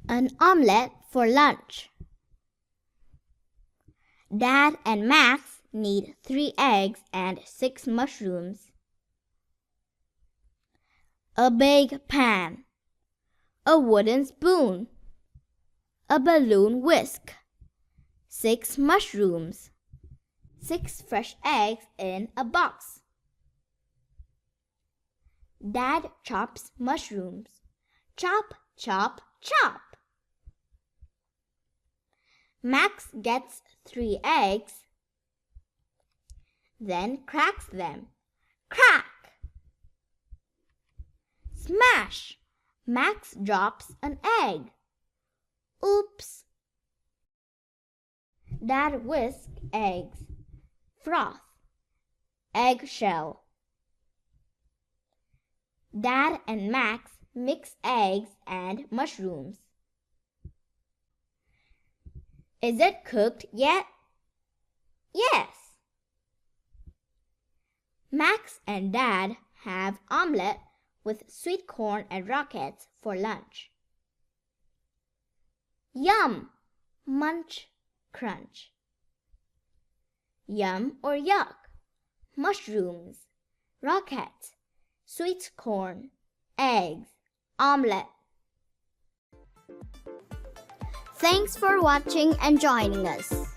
An omelette for lunch. Dad and Max need 3 eggs and 6 mushrooms. A big pan. A wooden spoon. A balloon whisk. 6 mushrooms. 6 fresh eggs in a box. Dad chops mushrooms. Chop, chop, chop. Max gets 3 eggs, then cracks them. Crack! Smash! Max drops an egg. Oops! Dad whisks eggs. Froth. Eggshell. Dad and Max mix eggs and mushrooms. Is it cooked yet? Yes. Max and Dad have omelette with sweet corn and rockets for lunch. Yum! Munch, crunch. Yum or yuck? Mushrooms, rockets, sweet corn, eggs, omelette. Thanks for watching and joining us.